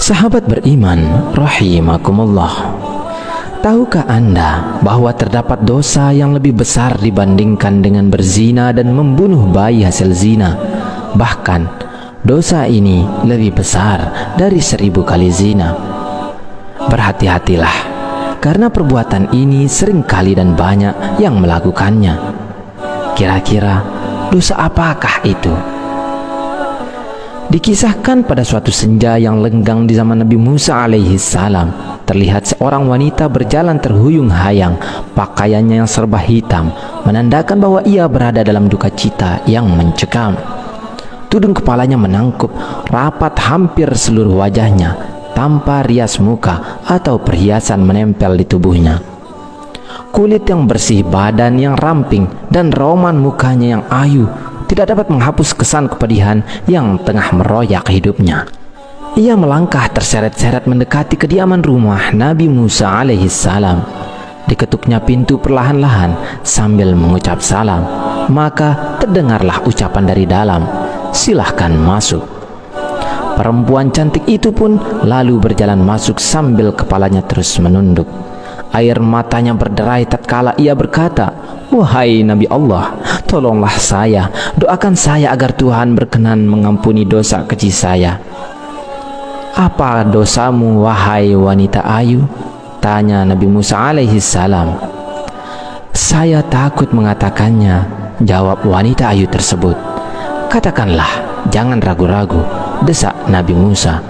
Sahabat beriman rahimakumullah, tahukah Anda bahwa terdapat dosa yang lebih besar dibandingkan dengan berzina dan membunuh bayi hasil zina? Bahkan dosa ini lebih besar dari 1000 kali zina. Berhati-hatilah, karena perbuatan ini seringkali dan banyak yang melakukannya. Kira-kira dosa apakah itu? Dikisahkan pada suatu senja yang lenggang di zaman Nabi Musa alaihi salam, terlihat seorang wanita berjalan terhuyung hayang, pakaiannya yang serba hitam menandakan bahwa ia berada dalam duka cita yang mencekam. Tudung kepalanya menangkup rapat hampir seluruh wajahnya, tanpa rias muka atau perhiasan menempel di tubuhnya. Kulit yang bersih, badan yang ramping, dan roman mukanya yang ayu tidak dapat menghapus kesan kepedihan yang tengah meroyak hidupnya. Ia melangkah terseret-seret mendekati kediaman rumah Nabi Musa alaihi salam. Diketuknya pintu perlahan-lahan sambil mengucap salam. Maka terdengarlah ucapan dari dalam, "Silahkan masuk." Perempuan cantik itu pun lalu berjalan masuk sambil kepalanya terus menunduk. Air matanya berderai tatkala ia berkata, "Wahai Nabi Allah, tolonglah saya, doakan saya agar Tuhan berkenan mengampuni dosa keji saya." "Apa dosamu, wahai wanita ayu?" tanya Nabi Musa alaihi salam. "Saya takut mengatakannya," jawab wanita ayu tersebut. "Katakanlah, jangan ragu-ragu," desak Nabi Musa.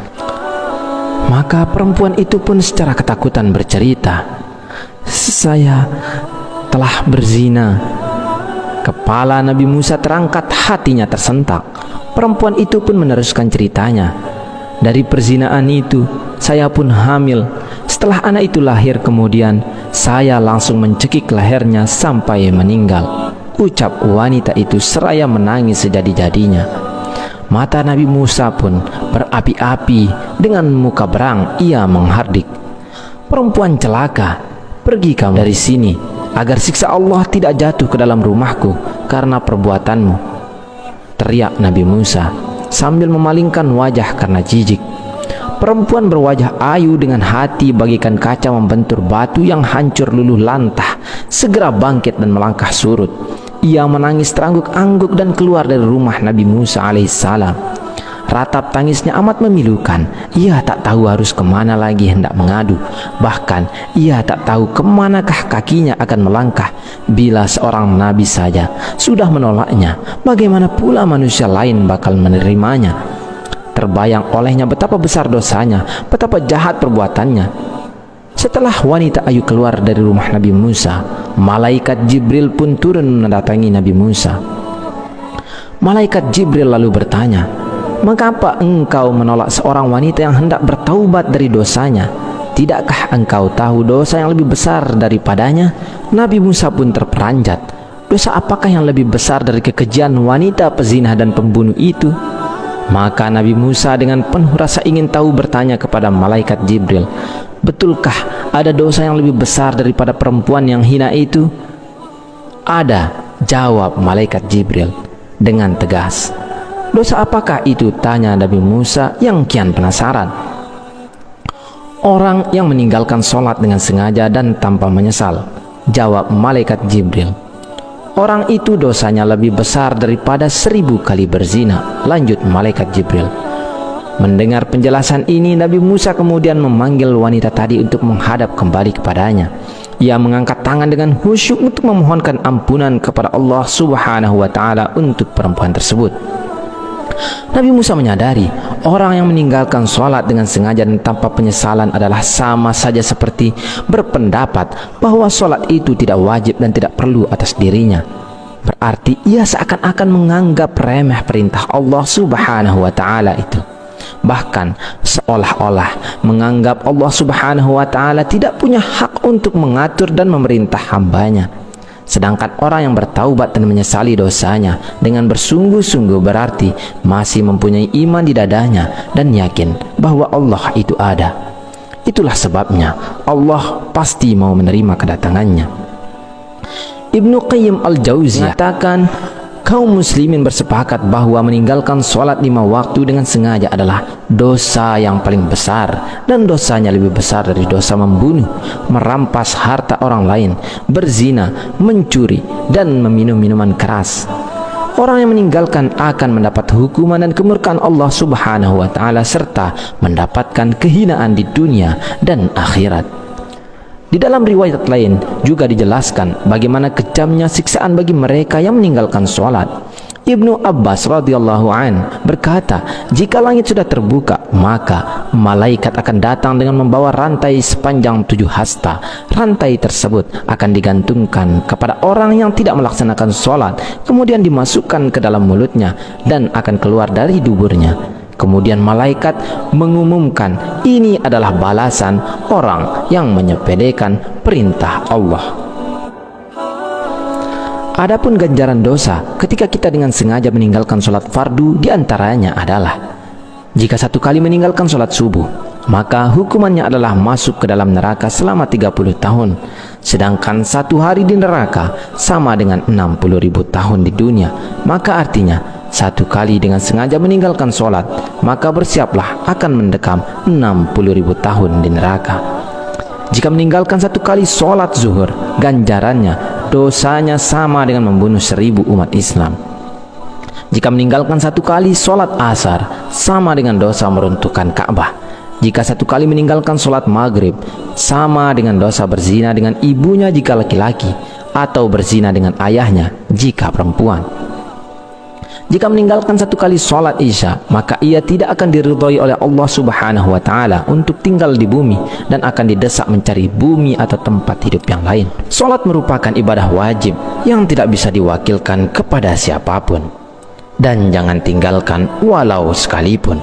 Maka perempuan itu pun secara ketakutan bercerita, "Saya telah berzina." Kepala Nabi Musa terangkat, hatinya tersentak. Perempuan itu pun meneruskan ceritanya, "Dari perzinaan itu saya pun hamil. Setelah anak itu lahir kemudian saya langsung mencekik lehernya sampai meninggal," ucap wanita itu seraya menangis sejadi-jadinya. Mata Nabi Musa pun berapi-api, dengan muka berang ia menghardik, "Perempuan celaka, pergi kamu dari sini, agar siksa Allah tidak jatuh ke dalam rumahku karena perbuatanmu," teriak Nabi Musa sambil memalingkan wajah karena jijik. Perempuan berwajah ayu dengan hati bagaikan kaca membentur batu yang hancur luluh lantah segera bangkit dan melangkah surut. Ia menangis terangguk-angguk dan keluar dari rumah Nabi Musa alaihissalam. Ratap tangisnya amat memilukan. Ia tak tahu harus kemana lagi hendak mengadu. Bahkan ia tak tahu kemanakah kakinya akan melangkah. Bila seorang nabi saja sudah menolaknya, bagaimana pula manusia lain bakal menerimanya? Terbayang olehnya betapa besar dosanya, betapa jahat perbuatannya. Setelah wanita ayu keluar dari rumah Nabi Musa, malaikat Jibril pun turun mendatangi Nabi Musa. Malaikat Jibril lalu bertanya, "Mengapa engkau menolak seorang wanita yang hendak bertaubat dari dosanya? Tidakkah engkau tahu dosa yang lebih besar daripadanya?" Nabi Musa pun terperanjat. Dosa apakah yang lebih besar dari kekejian wanita pezina dan pembunuh itu? Maka Nabi Musa dengan penuh rasa ingin tahu bertanya kepada malaikat Jibril, "Betulkah ada dosa yang lebih besar daripada perempuan yang hina itu?" "Ada," jawab malaikat Jibril dengan tegas. "Dosa apakah itu?" tanya Nabi Musa yang kian penasaran. "Orang yang meninggalkan sholat dengan sengaja dan tanpa menyesal," jawab malaikat Jibril. "Orang itu dosanya lebih besar daripada 1000 kali berzina," lanjut malaikat Jibril. Mendengar penjelasan ini, Nabi Musa kemudian memanggil wanita tadi untuk menghadap kembali kepadanya. Ia mengangkat tangan dengan khusyuk untuk memohonkan ampunan kepada Allah Subhanahu wa Ta'ala untuk perempuan tersebut. Nabi Musa menyadari orang yang meninggalkan sholat dengan sengaja dan tanpa penyesalan adalah sama saja seperti berpendapat bahwa sholat itu tidak wajib dan tidak perlu atas dirinya. Berarti ia seakan-akan menganggap remeh perintah Allah Subhanahu wa Ta'ala itu. Bahkan seolah-olah menganggap Allah Subhanahu wa Ta'ala tidak punya hak untuk mengatur dan memerintah hambanya. Sedangkan orang yang bertaubat dan menyesali dosanya dengan bersungguh-sungguh berarti masih mempunyai iman di dadanya dan yakin bahwa Allah itu ada. Itulah sebabnya Allah pasti mau menerima kedatangannya. Ibnu Qayyim al-Jauziyah mengatakan, Kaum muslimin bersepakat bahwa meninggalkan sholat 5 waktu dengan sengaja adalah dosa yang paling besar, dan dosanya lebih besar dari dosa membunuh, merampas harta orang lain, berzina, mencuri, dan meminum minuman keras. Orang yang meninggalkan akan mendapat hukuman dan kemurkaan Allah Subhanahu wa Ta'ala, serta mendapatkan kehinaan di dunia dan akhirat. Di dalam riwayat lain juga dijelaskan bagaimana kejamnya siksaan bagi mereka yang meninggalkan sholat. Ibnu Abbas radhiyallahu an berkata, jika langit sudah terbuka, maka malaikat akan datang dengan membawa rantai sepanjang 7 hasta. Rantai tersebut akan digantungkan kepada orang yang tidak melaksanakan sholat, kemudian dimasukkan ke dalam mulutnya dan akan keluar dari duburnya. Kemudian malaikat mengumumkan, ini adalah balasan orang yang menyepelekan perintah Allah. Adapun ganjaran dosa ketika kita dengan sengaja meninggalkan sholat fardu diantaranya adalah, jika 1 kali meninggalkan sholat subuh, maka hukumannya adalah masuk ke dalam neraka selama 30 tahun. Sedangkan 1 hari di neraka sama dengan 60.000 tahun di dunia. Maka artinya 1 kali dengan sengaja meninggalkan sholat, maka bersiaplah akan mendekam 60.000 tahun di neraka. Jika meninggalkan 1 kali sholat zuhur, ganjarannya dosanya sama dengan membunuh 1000 umat Islam. Jika meninggalkan 1 kali sholat asar, sama dengan dosa meruntuhkan Ka'bah. Jika 1 kali meninggalkan sholat maghrib, sama dengan dosa berzina dengan ibunya jika laki-laki, atau berzina dengan ayahnya jika perempuan. Jika meninggalkan 1 kali sholat isya, maka ia tidak akan diridhai oleh Allah Subhanahu wa Ta'ala untuk tinggal di bumi, dan akan didesak mencari bumi atau tempat hidup yang lain. Sholat merupakan ibadah wajib yang tidak bisa diwakilkan kepada siapapun, dan jangan tinggalkan walau sekalipun,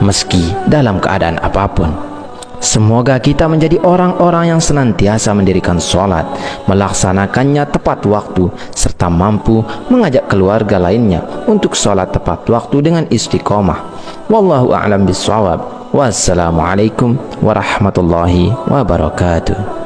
meski dalam keadaan apapun. Semoga kita menjadi orang-orang yang senantiasa mendirikan sholat, melaksanakannya tepat waktu, serta mampu mengajak keluarga lainnya untuk sholat tepat waktu dengan istiqomah. Wallahu a'lam bishawab. Wassalamualaikum warahmatullahi wabarakatuh.